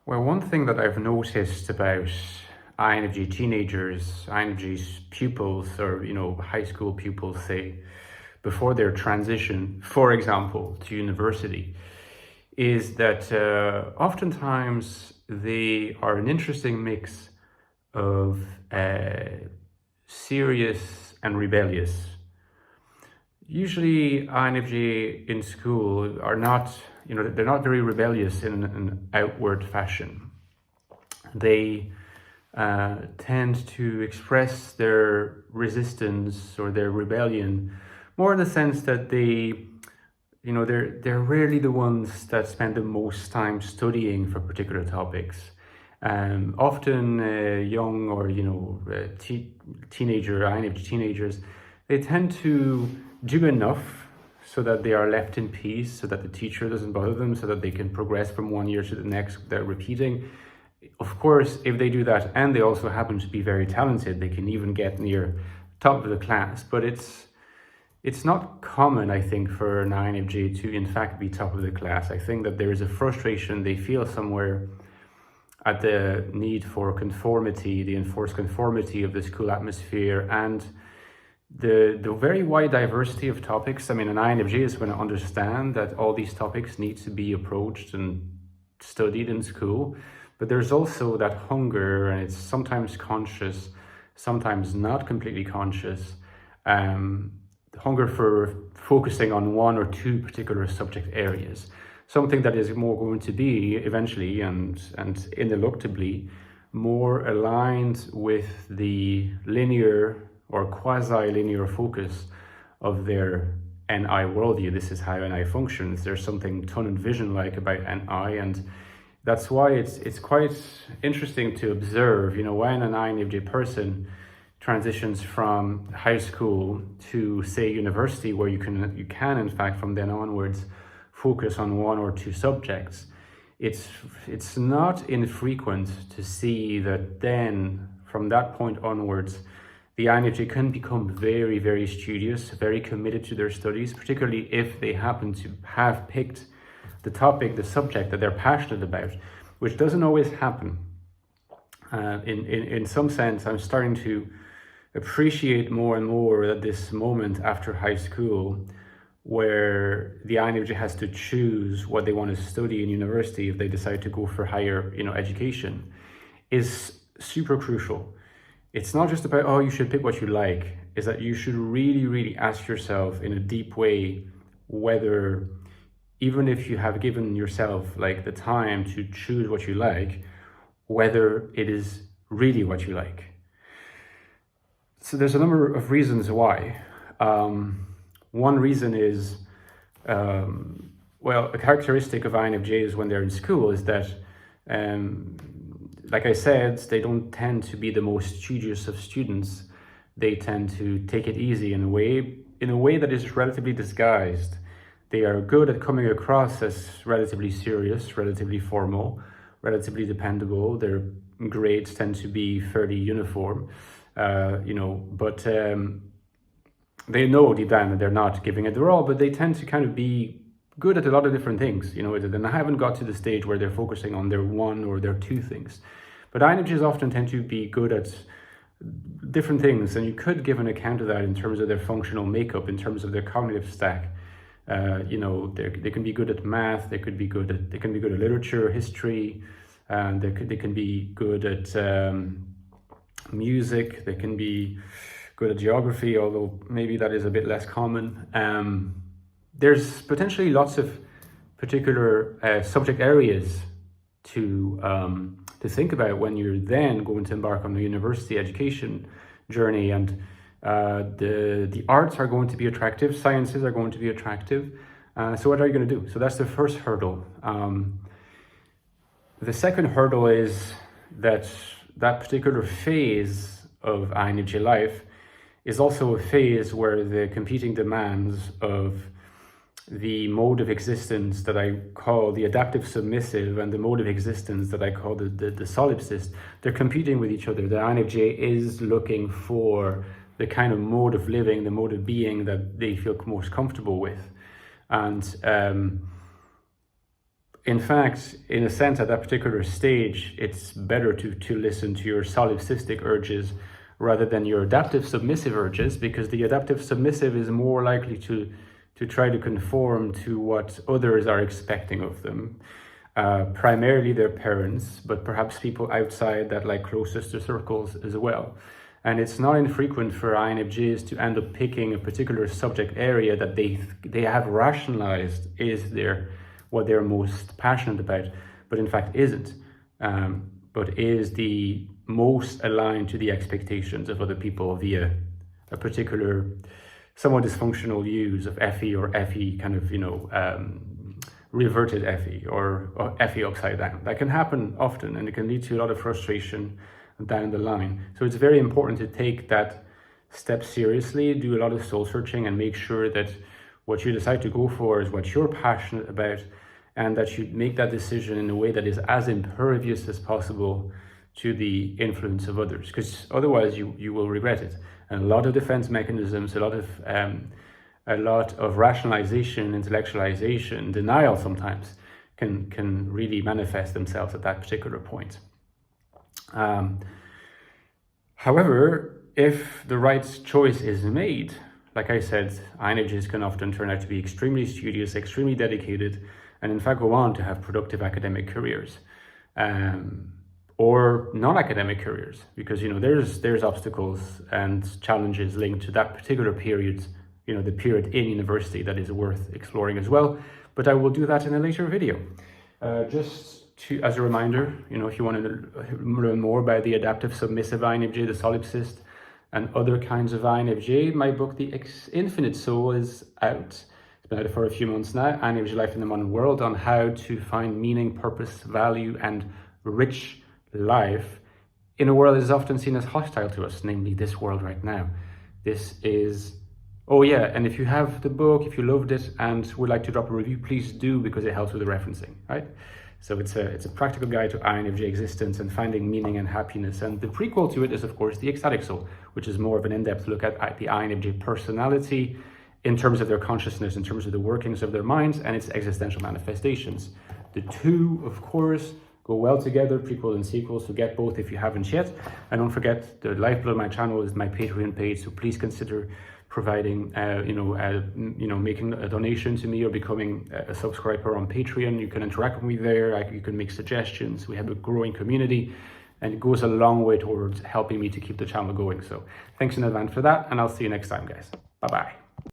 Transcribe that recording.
Well, one thing that I've noticed about INFJ teenagers, INFJ pupils, or high school pupils, say, before their transition, for example, to university, is that oftentimes they are an interesting mix of serious and rebellious. Usually INFJ in school are not, they're not very rebellious in an outward fashion. They tend to express their resistance or their rebellion more in the sense that they're rarely the ones that spend the most time studying for particular topics. Often young or teenager INFJ teenagers, they tend to do enough so that they are left in peace, so that the teacher doesn't bother them, so that they can progress from one year to the next without repeating. Of course, if they do that and they also happen to be very talented, they can even get near top of the class. But it's not common, I think, for an INFJ to in fact be top of the class. I think that there is a frustration they feel somewhere at the need for conformity, the enforced conformity of the school atmosphere, and the very wide diversity of topics. I mean, an INFJ is going to understand that all these topics need to be approached and studied in school, but there's also that hunger, and it's sometimes conscious, sometimes not completely conscious, hunger for focusing on one or two particular subject areas, something that is more going to be eventually and ineluctably more aligned with the linear or quasi-linear focus of their NI worldview. This is how NI functions. There's something tunnel vision-like about NI, and that's why it's quite interesting to observe, when an INFJ person transitions from high school to, say, university, where you can in fact from then onwards focus on one or two subjects. It's not infrequent to see that then from that point onwards the INFJ can become very, very studious, very committed to their studies, particularly if they happen to have picked the topic, the subject that they're passionate about, which doesn't always happen. In some sense, I'm starting to appreciate more and more at this moment after high school, where the INFJ has to choose what they want to study in university if they decide to go for higher, education, is super crucial. It's not just about, oh, you should pick what you like, is that you should really, really ask yourself in a deep way whether, even if you have given yourself like the time to choose what you like, whether it is really what you like. So there's a number of reasons why. One reason is, a characteristic of INFJs when they're in school is that, like I said, they don't tend to be the most studious of students. They tend to take it easy in a way that is relatively disguised. They are good at coming across as relatively serious, relatively formal, relatively dependable. Their grades tend to be fairly uniform, but they know deep down that they're not giving it their all, but they tend to kind of be good at a lot of different things, and I haven't got to the stage where they're focusing on their one or their two things. But INFJs often tend to be good at different things, and you could give an account of that in terms of their functional makeup, in terms of their cognitive stack. They can be good at math, they can be good at literature, history, and they can be good at music, they can be good at geography, although maybe that is a bit less common. There's potentially lots of particular subject areas to think about when you're then going to embark on a university education journey, and the arts are going to be attractive, sciences are going to be attractive. So what are you going to do? So that's the first hurdle. The second hurdle is that particular phase of INFJ life is also a phase where the competing demands of the mode of existence that I call the adaptive submissive and the mode of existence that I call the solipsist, they're competing with each other. The INFJ is looking for the kind of mode of living, the mode of being that they feel most comfortable with. And in fact, in a sense, at that particular stage, it's better to listen to your solipsistic urges rather than your adaptive submissive urges, because the adaptive submissive is more likely to try to conform to what others are expecting of them. Primarily their parents, but perhaps people outside that, like closest to circles as well. And it's not infrequent for INFJs to end up picking a particular subject area that they have rationalized is what they're most passionate about, but in fact isn't, but is the most aligned to the expectations of other people via a particular somewhat dysfunctional use of FE or FE kind of, reverted FE or FE upside down. That can happen often, and it can lead to a lot of frustration down the line. So it's very important to take that step seriously, do a lot of soul searching, and make sure that what you decide to go for is what you're passionate about, and that you make that decision in a way that is as impervious as possible to the influence of others, because otherwise you will regret it. And a lot of defense mechanisms, a lot of rationalization, intellectualization, denial sometimes can really manifest themselves at that particular point. However, if the right choice is made, like I said, INFJs can often turn out to be extremely studious, extremely dedicated, and in fact go on to have productive academic careers, or non-academic careers, because there's obstacles and challenges linked to that particular period, the period in university, that is worth exploring as well. But I will do that in a later video. As a reminder, if you want to learn more about the adaptive submissive INFJ, the solipsist, and other kinds of INFJ, my book, The Infinite Soul, is out. It's been out for a few months now. INFJ Life in the Modern World, on how to find meaning, purpose, value, and rich life in a world that is often seen as hostile to us, namely this world right now. And if you have the book, if you loved it and would like to drop a review, please do, because it helps with the referencing, right? So it's a practical guide to INFJ existence and finding meaning and happiness. And the prequel to it is, of course, The Ecstatic Soul, which is more of an in-depth look at the INFJ personality in terms of their consciousness, in terms of the workings of their minds and its existential manifestations. The two, of course, go well together, prequel and sequel, so get both if you haven't yet. And don't forget, the lifeblood of my channel is my Patreon page, so please consider providing, making a donation to me or becoming a subscriber on Patreon. You can interact with me there, you can make suggestions. We have a growing community, and it goes a long way towards helping me to keep the channel going. So thanks in advance for that, and I'll see you next time, guys. Bye-bye.